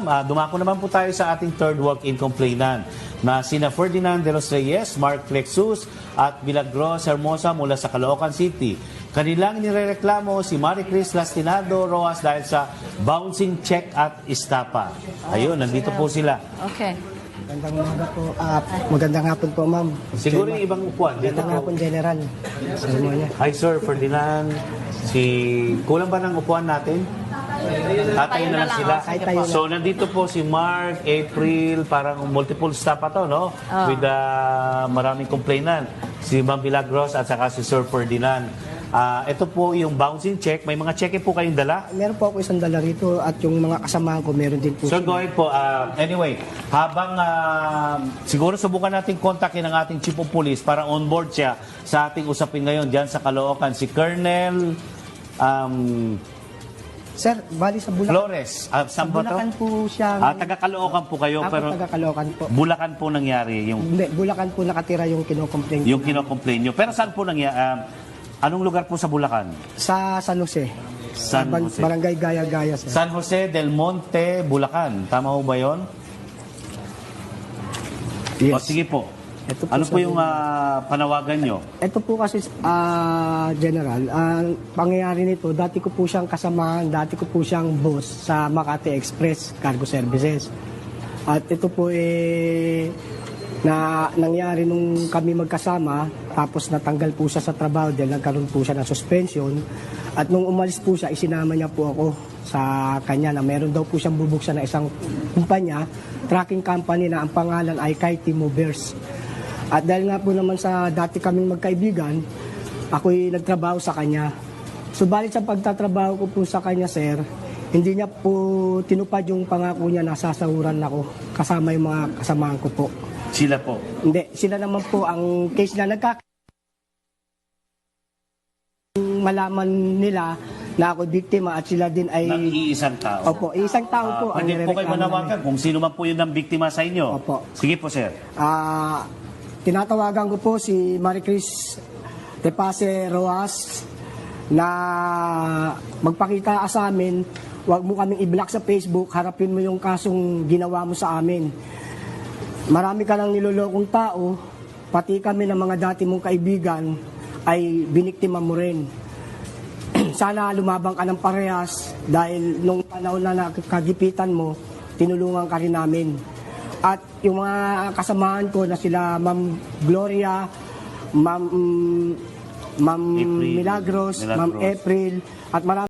Dumako naman po tayo sa ating third walk-in complainant na sina Ferdinand de los Reyes, Mark Flexus at Milagros Hermosa mula sa Caloocan City. Kanilang nirereklamo si Maricris Lastinado Rojas dahil sa bouncing check at istapa. Ayun, nandito po sila. Okay. Magandang umaga po. Magandang hapon po, ma'am. Siguro yung ibang upuan. Dito Magandang hapon, po. General. Sermonya. Hi Sir Ferdinand. Kulang ba ng upuan natin? Tatayo na lang sila. Kahit tayo So nandito po si Mark, April, parang multiple staff pa to, no? With maraming complainant. Si Ma'am Milagros at saka si Sir Ferdinand. Ito po yung bouncing check. May mga cheque po kayong dala? Meron po ako isang dala rito at yung mga kasamahan ko meron din po. So go ahead po. Anyway, habang siguro subukan natin kontakin ang ating Chief of Police para on board siya sa ating usapin ngayon dyan sa Caloocan. Si Colonel Sir, bali sa Bulacan. Flores. Saan ba to? Bulacan po siya. Taga Caloocan po kayo, Ako pero taga Caloocan po. Bulacan po nangyari yung Hindi, Bulacan po nakatira yung kinocomplain. yung kino-complain nyo. Pero saan po nangyari? Anong lugar po sa Bulacan? Sa San Jose. San Jose. Barangay Gaya-Gaya, sir. San Jose del Monte, Bulacan. Tama ho ba yun? Yes. O sige po. Ito po Ano sa- po yung panawagan nyo? Ito po kasi, General, ang pangyayari nito, dati ko po siyang kasamahan, dati ko po siyang boss sa Makati Express Cargo Services. At ito po na nangyari nung kami magkasama, tapos natanggal po siya sa trabaho dahil nagkaroon po siya ng suspension. At nung umalis po siya, isinama niya po ako sa kanya na meron daw po siyang bubuksan na isang kumpanya, tracking company na ang pangalan ay Kaiti Movers. At dahil nga po naman sa dati kaming magkaibigan, ako'y nagtrabaho sa kanya. Subalit sa pagtatrabaho ko po sa kanya, sir, hindi niya po tinupad yung pangako niya na sasahuran ako kasama yung mga kasamahan ko po. Sila po. Hindi, sila naman po ang case na malaman nila na ako biktima at sila din ay... Ng iisang tao. Opo, isang tao po ang Pwede po kayo nirereklamo manawagan namin. kung sino man po yun ang biktima sa inyo. Opo. Sige po, sir. Tinatawagan ko po si Maricris Tepase Rojas na magpakita sa amin, huwag mo kaming i-block sa Facebook, harapin mo yung kasong ginawa mo sa amin. Marami ka nang nilolokong tao, pati kami ng mga dati mong kaibigan ay biniktima mo rin. Sana lumabang ka ng parehas dahil nung panahon na nakagipitan mo, tinulungan ka rin namin. At yung mga kasamahan ko na sila Ma'am Gloria, Ma'am April, Milagros, Ma'am April, at marami